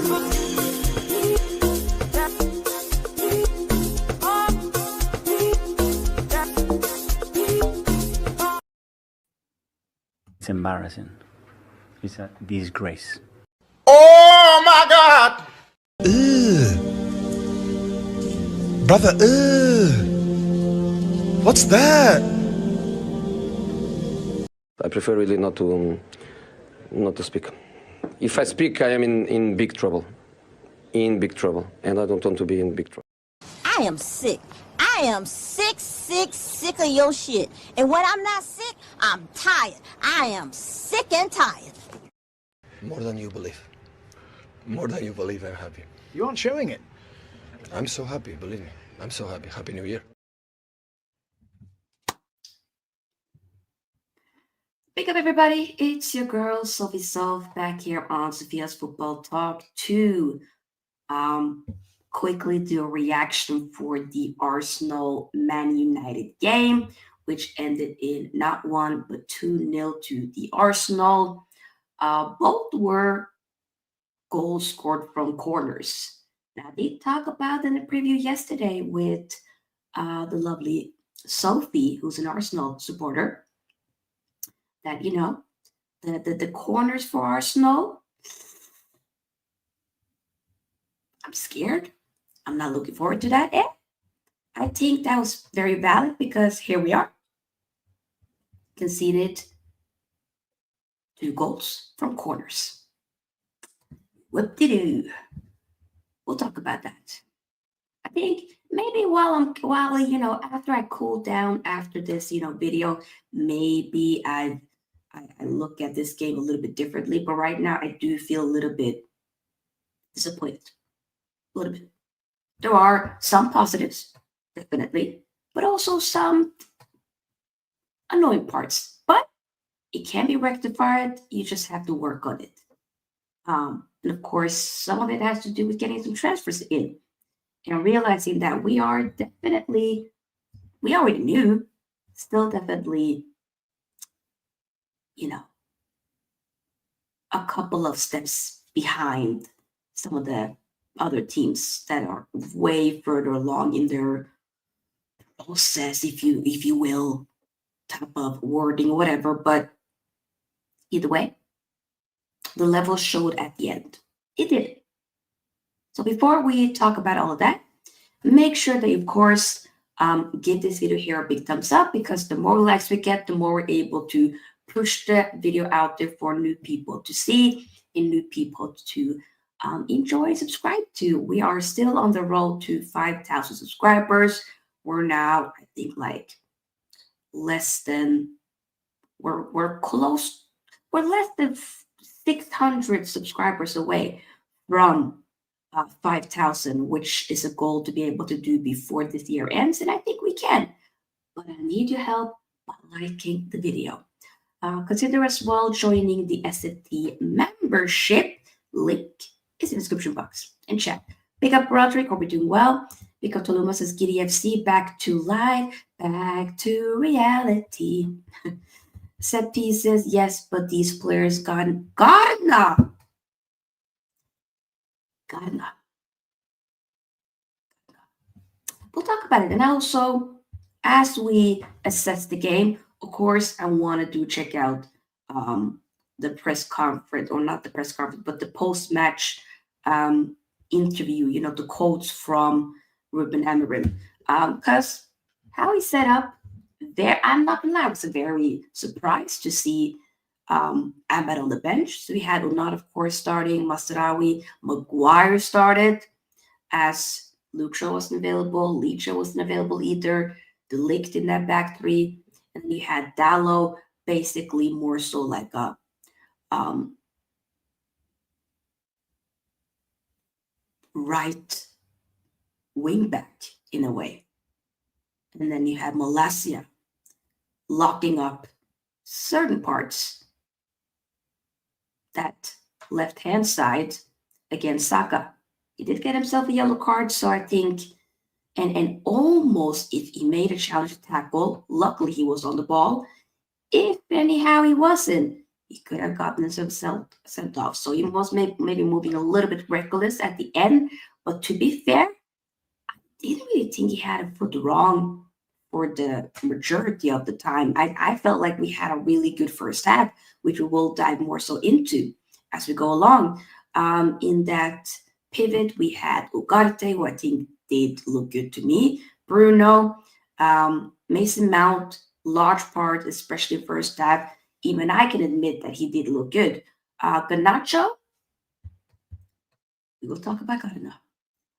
It's embarrassing. It's a disgrace. Oh my God! Brother, what's that? I prefer really not to speak. If I speak, I am in big trouble. In big trouble. And I don't want to be in big trouble. I am sick. I am sick of your shit. And when I'm not sick, I'm tired. I am sick and tired. More than you believe. More than you believe, I'm happy. You aren't showing it. I'm so happy, believe me. I'm so happy. Happy New Year. Big up, everybody. It's your girl, Sofia, back here on Sofia's Football Talk to quickly do a reaction for the Arsenal-Man United game, which ended in not 1 but 2-0 to the Arsenal. Both were goals scored from corners. Now, I did talk about in the preview yesterday with the lovely Sophie, who's an Arsenal supporter, that, you know, the corners for Arsenal, I'm scared. I'm not looking forward to that. And I think that was very valid because here we are. Conceded 2 goals from corners. Whoop-de-doo. We'll talk about that. I think maybe after I cool down after this, video, maybe I look at this game a little bit differently. But right now, I do feel a little bit disappointed. A little bit. There are some positives, definitely, but also some annoying parts. But it can be rectified. You just have to work on it. And of course, some of it has to do with getting some transfers in and realizing that we already knew, still definitely, a couple of steps behind some of the other teams that are way further along in their process, if you will, type of wording or whatever. But either way, the level showed at the end. It did. So before we talk about all of that, make sure that you, of course, give this video here a big thumbs up, because the more likes we get, the more we're able to push the video out there for new people to see and new people to enjoy and subscribe to. We are still on the road to 5,000 subscribers. We're now, I think, like less than 600 subscribers away from 5,000, which is a goal to be able to do before this year ends. And I think we can, but I need your help by liking the video. Consider as well joining the SFT membership. Link is in the description box and chat. Pick up Roderick, hope you're doing well. Pick up Toluma says Giddy FC, back to life, back to reality. Septi says yes, but these players got enough. We'll talk about it. And also, as we assess the game, of course, I want to check out the press conference, or not the press conference, but the post-match interview, the quotes from Ruben Amorim. Because how he set up there, I'm not gonna lie, I was very surprised to see Ahmed on the bench. So we had Onana, of course, starting, Mazraoui, Maguire started, as Luke Shaw wasn't available, Licha wasn't available either, De Ligt in that back three, and then you had Dallo, basically more so like a right wing back in a way. And then you had Malacia locking up certain parts, that left-hand side against Saka. He did get himself a yellow card, so I think, and almost if he made a challenge tackle, luckily he was on the ball. If anyhow he wasn't, he could have gotten himself sent off. So he was maybe moving a little bit reckless at the end. But to be fair, I didn't really think he had a foot wrong for the majority of the time. I felt like we had a really good first half, which we will dive more so into as we go along. In that pivot, we had Ugarte, who I think did look good to me. Bruno, Mason Mount, large part, especially first half. Even I can admit that he did look good. Garnacho, we will talk about Garnacho.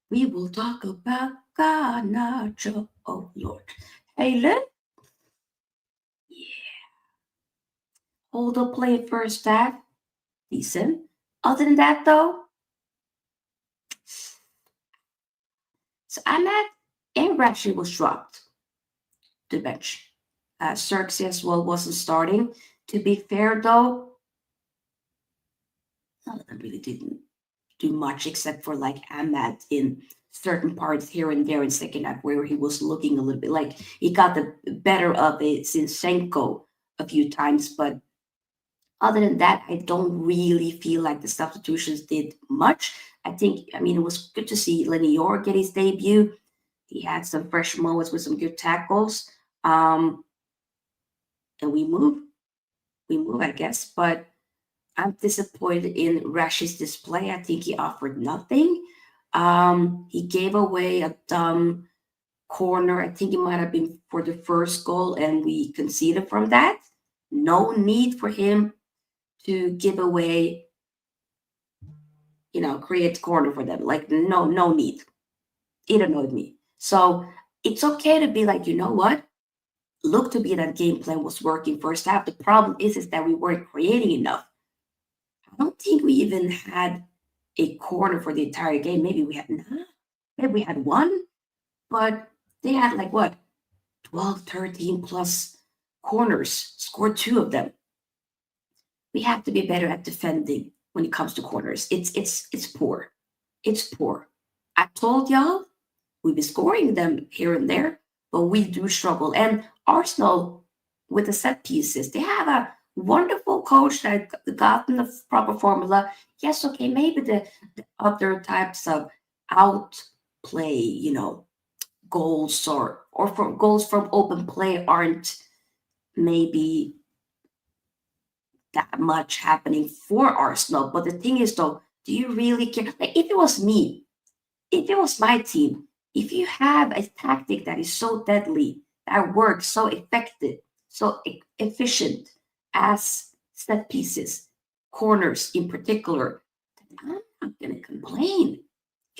We will talk about Garnacho. Oh, Lord. Hojlund, yeah. Hold up play first half, decent. Other than that, though, so Ahmed and Rashford was dropped to the bench. Zirkzee as well wasn't starting. To be fair, though, none of them really didn't do much except for like Ahmed in certain parts here and there in second half where he was looking a little bit like he got the better of a Zinchenko a few times. But other than that, I don't really feel like the substitutions did much. I mean, it was good to see Lenior get his debut. He had some fresh moments with some good tackles. And we move, I guess. But I'm disappointed in Rash's display. I think he offered nothing. He gave away a dumb corner. I think it might have been for the first goal, and we conceded from that. No need for him to give away, create corner for them. Like, no need. It annoyed me. So it's okay to be like, you know what? Looked to be that game plan was working first half. The problem is that we weren't creating enough. I don't think we even had a corner for the entire game. Maybe we had one, but they had 12, 13 plus corners, scored 2 of them. We have to be better at defending when it comes to corners. It's poor. It's poor. I told y'all we've been scoring them here and there, but we do struggle. And Arsenal, with the set pieces, they have a wonderful coach that got in the proper formula. Yes, okay, maybe the other types of outplay, goals or from goals from open play aren't maybe that much happening for Arsenal. But the thing is, though, do you really care? Like, if it was me, if it was my team, if you have a tactic that is so deadly, that works so effective, so efficient as set pieces, corners in particular, I'm not going to complain.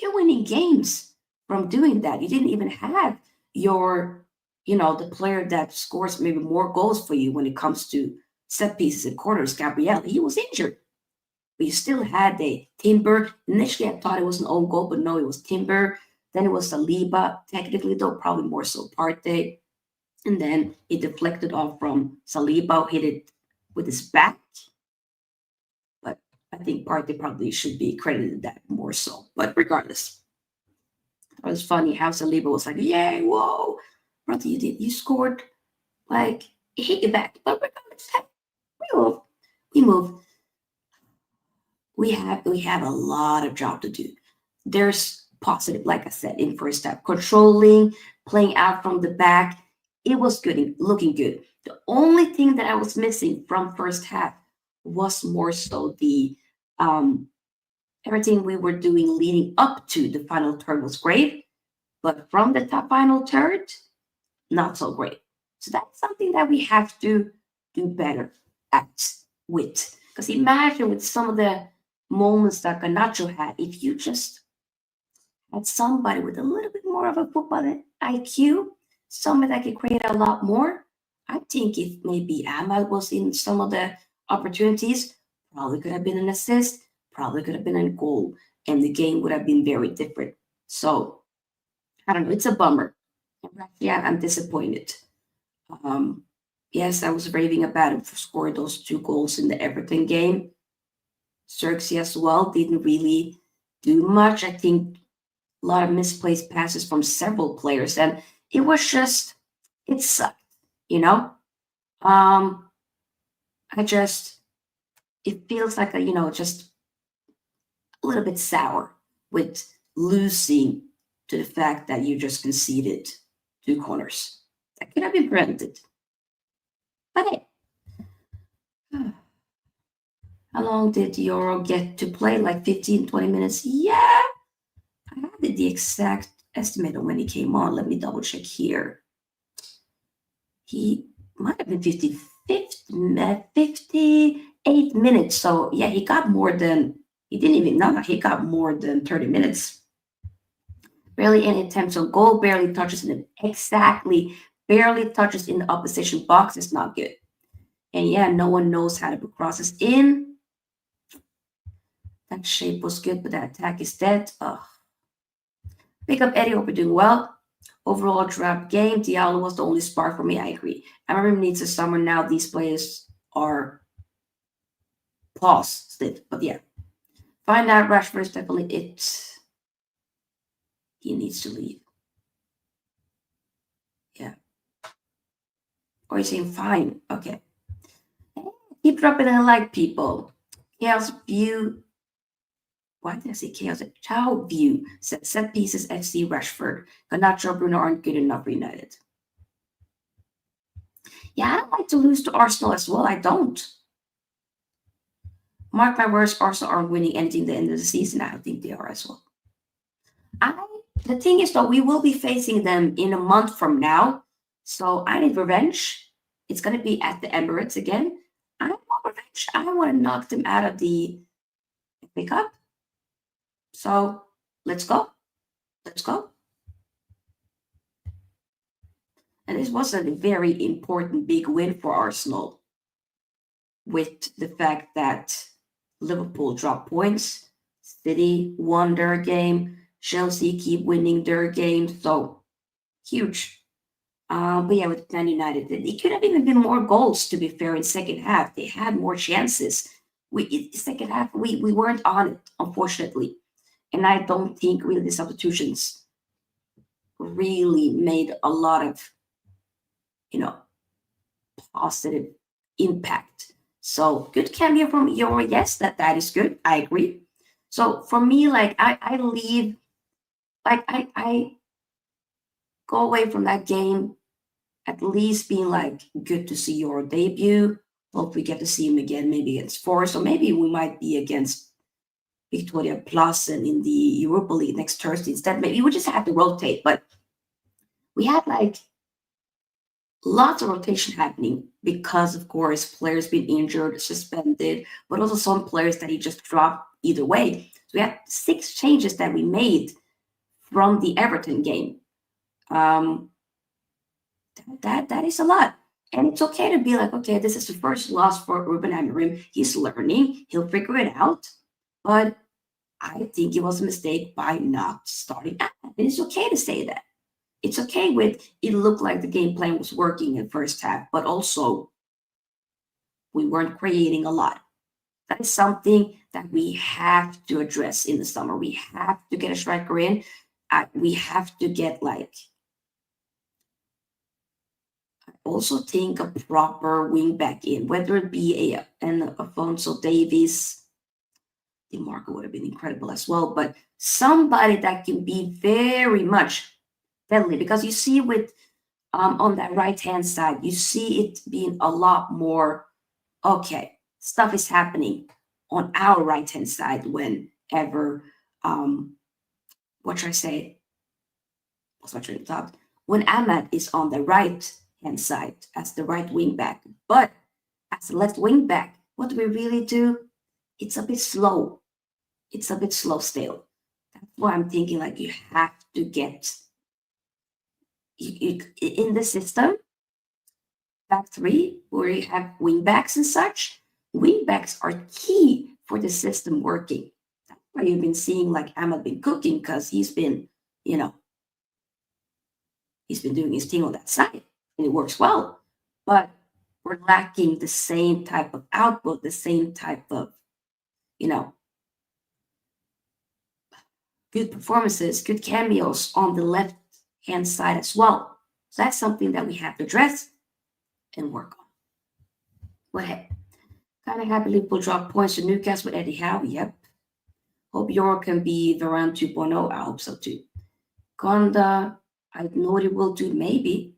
You're winning games from doing that. You didn't even have your, the player that scores maybe more goals for you when it comes to set pieces and corners, Gabriel. He was injured. But you still had a Timber. Initially, I thought it was an own goal, but no, it was Timber. Then it was Saliba. Technically, though, probably more so Partey. And then it deflected off from Saliba, hit it with his back. But I think Partey probably should be credited that more so. But regardless, it was funny how Saliba was like, yay, whoa, brother, you scored, it hit your back. But regardless, we move. We have a lot of job to do. There's positive, like I said, in first half, controlling, playing out from the back. It was good, looking good. The only thing that I was missing from first half was more so the everything we were doing leading up to the final third was great, but from the final third, not so great. So that's something that we have to do better at with. Because imagine with some of the moments that Garnacho had, if you just had somebody with a little bit more of a football IQ, somebody that could create a lot more. I think if maybe Ahmed was in some of the opportunities, probably could have been an assist, probably could have been a goal, and the game would have been very different. So, I don't know, it's a bummer. Yeah, I'm disappointed. Yes, I was raving about him for scoring those 2 goals in the Everton game. Zirkzee as well didn't really do much. I think a lot of misplaced passes from several players, and it was just, it sucked, I it feels like just a little bit sour with losing to the fact that you just conceded 2 corners. That could have been prevented. But hey, how long did Euro get to play? Like 15, 20 minutes? Yeah. I had the exact estimate of when he came on. Let me double check here. He might have been 58 minutes. So yeah, he got more than, he got more than 30 minutes. Barely any attempts on goal, barely touches in the, barely touches in the opposition box is not good. And yeah, no one knows how to put crosses in. That shape was good, but that attack is dead. Ugh. Pick up Eddie, hope you're doing well. Overall drop game. Diallo was the only spark for me. I agree. Amorim needs a summer now. These players are paused still. But yeah. Find out Rashford is definitely it. He needs to leave. Yeah. Or you're saying fine. Okay. Keep dropping a like, people. Chaos View. Why did I say Chaos? Chow View said set pieces FC Rashford. Garnacho, Bruno aren't good enough for United. Yeah, I don't like to lose to Arsenal as well. I don't. Mark my words, Arsenal aren't winning anything at the end of the season. I don't think they are as well. The thing is, though, we will be facing them in a month from now. So I need revenge. It's going to be at the Emirates again. I want revenge. I want to knock them out of the FA Cup. So let's go. Let's go. And this was a very important big win for Arsenal, with the fact that Liverpool dropped points, City won their game, Chelsea keep winning their games, so huge. But yeah, with Man United, it could have even been more goals, to be fair, in second half. They had more chances. Second half, we weren't on it, unfortunately. And I don't think really the substitutions really made a lot of, positive impact. So good cameo from Euro. Yes, that is good. I agree. So for me, like I leave, like I go away from that game at least being like good to see your debut. Hope we get to see him again, maybe against Forest, or maybe we might be against Victoria Plus and in the Europa League next Thursday instead. Maybe we just have to rotate, but we had like lots of rotation happening because, of course, players being injured, suspended, but also some players that he just dropped either way. So we had 6 changes that we made from the Everton game. That is a lot. And it's okay to be like, okay, this is the first loss for Ruben Amorim. He's learning. He'll figure it out. But I think it was a mistake by not starting out. And it's okay to say that. It's okay with it looked like the game plan was working in first half, but also we weren't creating a lot. That is something that we have to address in the summer. We have to get a striker in. We have to get I also think a proper wing back in, whether it be an Alphonso Davies. DeMarco would have been incredible as well, but somebody that can be very much deadly, because you see with on that right hand side, you see it being a lot more okay. Stuff is happening on our right hand side whenever what should I say? What's my train of thought? When Ahmad is on the right hand side as the right wing back, but as the left wing back, what do we really do? It's a bit slow. It's a bit slow still. That's why I'm thinking like you have to get in the system, back 3, where you have wing backs and such. Wing backs are key for the system working. That's why you've been seeing like Ahmad been cooking, because he's been, he's been doing his thing on that side and it works well. But we're lacking the same type of output, the same type of, good performances, good cameos on the left-hand side as well. So that's something that we have to address and work on. Go ahead. Kind of happy Liverpool drop points to Newcastle with Eddie Howe. Yep. Hope Euro can be Varane 2.0. I hope so too. Gonda, Aït-Nouri will do. Maybe.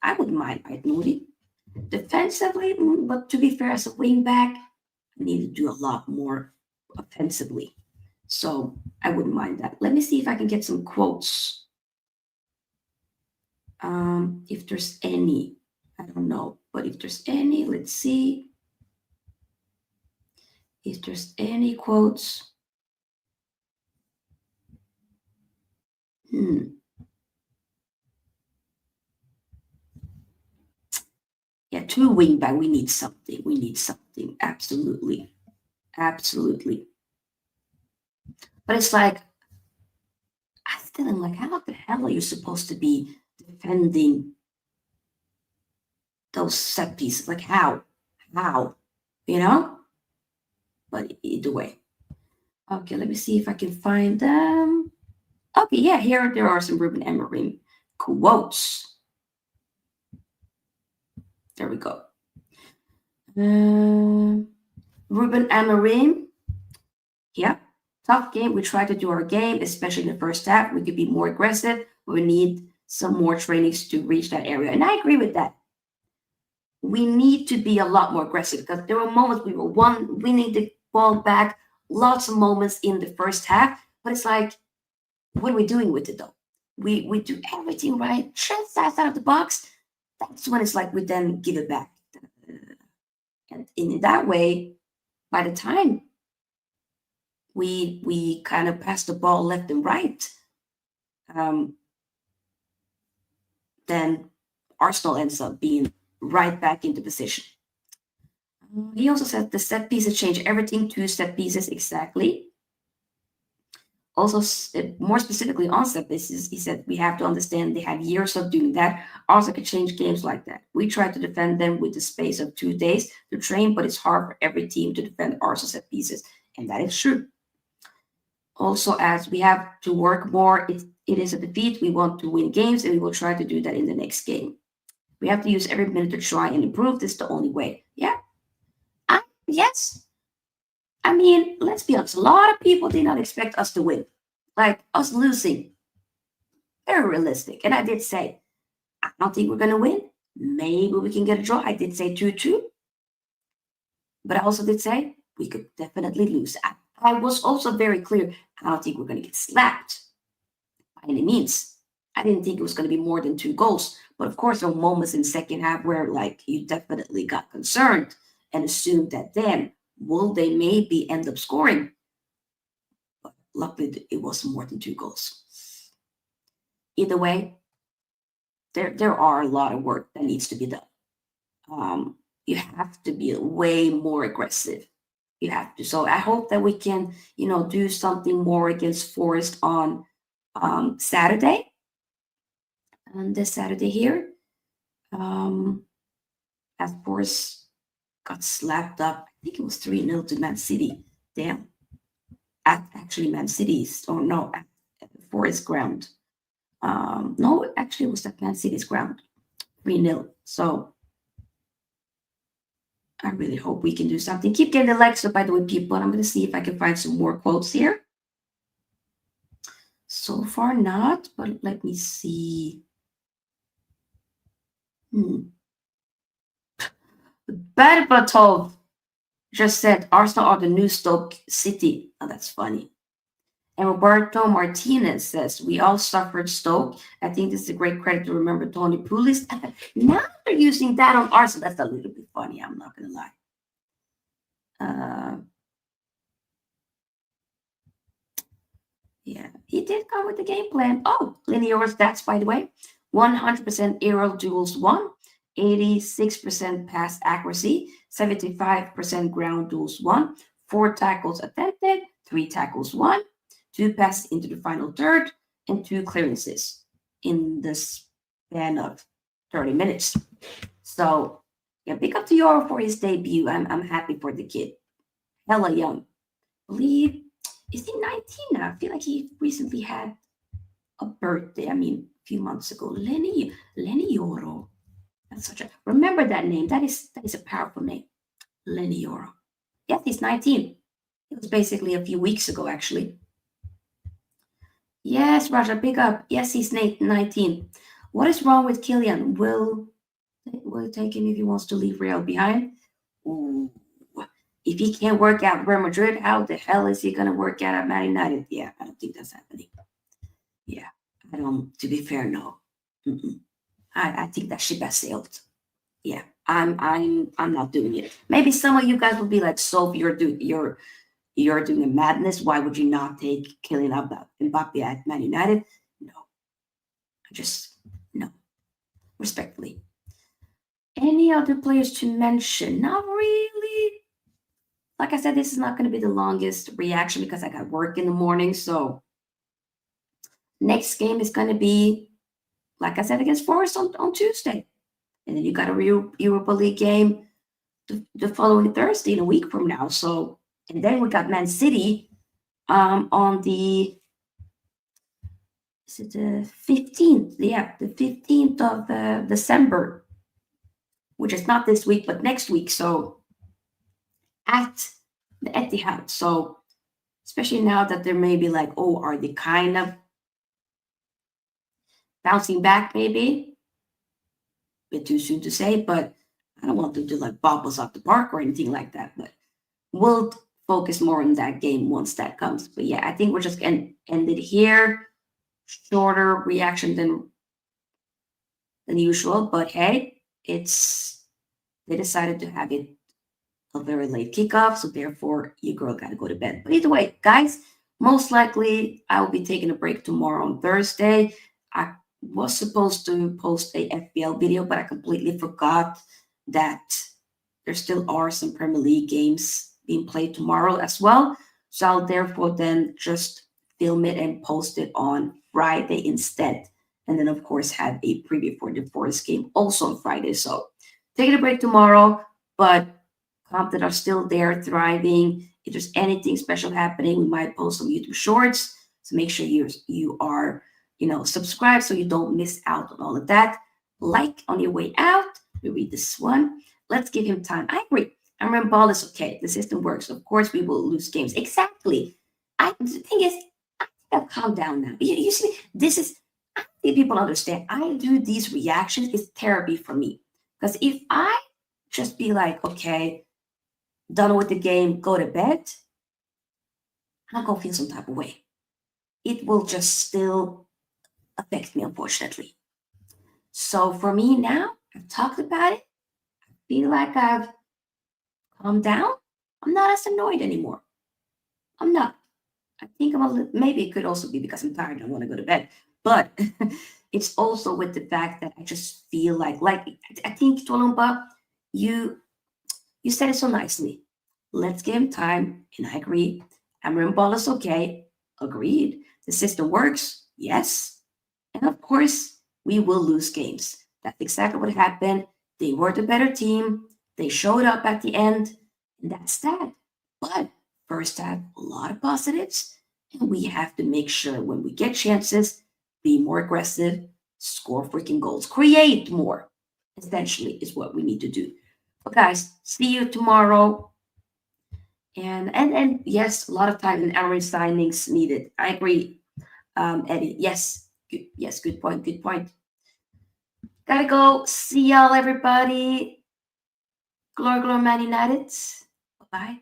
I wouldn't mind Aït-Nouri. Defensively, but to be fair, as a wing back, I need to do a lot more offensively. So I wouldn't mind that. Let me see if I can get some quotes. If there's any, I don't know, but if there's any, let's see. If there's any quotes. Yeah, 2 wing back. We need something. Absolutely. But it's like, I still am like, how the hell are you supposed to be defending those set pieces? Like, how? You know? But either way. Okay, let me see if I can find them. Okay, yeah, here there are some Ruben Amorim quotes. There we go. Ruben Amorim. Yeah, tough game. We try to do our game, especially in the first half. We could be more aggressive, but we need some more trainings to reach that area. And I agree with that. We need to be a lot more aggressive because there were moments we were winning the ball back, lots of moments in the first half. But it's like, what are we doing with it though? We do everything right, just outside of the box. That's when it's like we then give it back. And in that way, by the time we kind of pass the ball left and right, then Arsenal ends up being right back into position. He also said the set pieces change everything. 2 set pieces, exactly. Also, more specifically on set pieces, he said we have to understand they have years of doing that. Also can change games like that. We try to defend them with the space of 2 days to train, but it's hard for every team to defend Arsenal set pieces. And that is true. Also, as we have to work more, it is a defeat. We want to win games, and we will try to do that in the next game. We have to use every minute to try and improve. This is the only way. Yeah. Yes. I mean, let's be honest. A lot of people did not expect us to win. Like us losing. Very realistic. And I did say, I don't think we're going to win. Maybe we can get a draw. I did say 2-2. But I also did say we could definitely lose. I was also very clear. I don't think we're going to get slapped by any means. I didn't think it was going to be more than 2 goals. But of course, there were moments in the second half where like you definitely got concerned and assumed that then will they maybe end up scoring? But luckily, it wasn't more than 2 goals. Either way, there are a lot of work that needs to be done. You have to be way more aggressive. You have to. So I hope that we can, do something more against Forest on Saturday. And this Saturday here, as Forest got slapped up. I think it was 3-0 to Man City. Damn. At actually Man City's, or no, at Forest ground. No, actually it was at Man City's ground. 3-0. So I really hope we can do something. Keep getting the likes up, by the way, people. And I'm going to see if I can find some more quotes here. So far not, but let me see. Berbatov just said Arsenal are the new Stoke City. Oh, that's funny. And Roberto Martinez says, we all suffered Stoke. I think this is a great credit to remember Tony Pulis. Now they're using that on Arsenal. That's a little bit funny. I'm not going to lie. Yeah, he did come with the game plan. Oh, linear stats, by the way. 100% aerial duels won. 86% pass accuracy, 75% ground duels won, 4 tackles attempted, 3 tackles won, 2 passes into the final third, and 2 clearances in the span of 30 minutes. So, yeah, big up to Euro for his debut. I'm happy for the kid. Hella young. I believe, is he 19 now? I feel like he recently had a birthday. I mean, a few months ago. Lenny Yoro. That's remember that name. That is a powerful name. Lenioro. Yes, he's 19. It was basically a few weeks ago, actually. Yes, Raja, pick up. Yes, he's 19. What is wrong with Kylian? Will take him if he wants to leave Real behind? Ooh. If he can't work out Real Madrid, how the hell is he going to work out at Man United? Yeah, I don't think that's happening. Yeah, I don't, to be fair, no. I think that ship has sailed. Yeah, I'm not doing it. Maybe some of you guys will be like, Sophie, you're doing a madness. Why would you not take Kylian Mbappe at Man United? No. No. Respectfully. Any other players to mention? Not really. Like I said, this is not going to be the longest reaction because I got work in the morning. So next game is going to be, like I said, against Forest on Tuesday. And then you got a Europa League game the following Thursday, in a week from now. So, and then we got Man City on the, is it the 15th? Yeah, the 15th of December, which is not this week, but next week. So at the Etihad. So especially now that there may be like, oh, are they kind of bouncing back maybe? A bit too soon to say, but I don't want them to like bop us off the park or anything like that. But we'll focus more on that game once that comes. But yeah, I think we're just going to end it here. Shorter reaction than usual. But hey, they decided to have it a very late kickoff, so therefore your girl got to go to bed. But either way, guys, most likely I will be taking a break tomorrow on Thursday. I was supposed to post a FPL video, but I completely forgot that there still are some Premier League games being played tomorrow as well. So I'll therefore then just film it and post it on Friday instead. And then, of course, have a preview for the Forest game also on Friday. So taking a break tomorrow, but comp that are still there, thriving. If there's anything special happening, we might post some YouTube shorts. So make sure you are, subscribed so you don't miss out on all of that. Like on your way out. We read this one. Let's give him time. I agree. Amorim ball is okay. The system works. Of course, we will lose games. Exactly. The thing is, I think I've calmed down now. You see, I think people understand. I do these reactions. It's therapy for me. Because if I just be like, okay, done with the game, go to bed, I'm not going to feel some type of way. It will just still affect me, unfortunately. So for me now, I've talked about it. I feel like I've calmed down. I'm not as annoyed anymore. I'm not. I think maybe it could also be because I'm tired and I want to go to bed. But it's also with the fact that I just feel like I think, Tolumba, you said it so nicely. Let's give him time, and I agree. Amorim ball is okay. Agreed. The system works. Yes. And of course, we will lose games. That's exactly what happened. They were the better team. They showed up at the end, and that's that. But first half, a lot of positives, and we have to make sure when we get chances, be more aggressive, score freaking goals, create more, essentially, is what we need to do. But guys, see you tomorrow. And yes, a lot of time in Amorim signings needed. I agree, Eddie. Yes, good point. Gotta go. See y'all, everybody. Glory, Man United. Bye.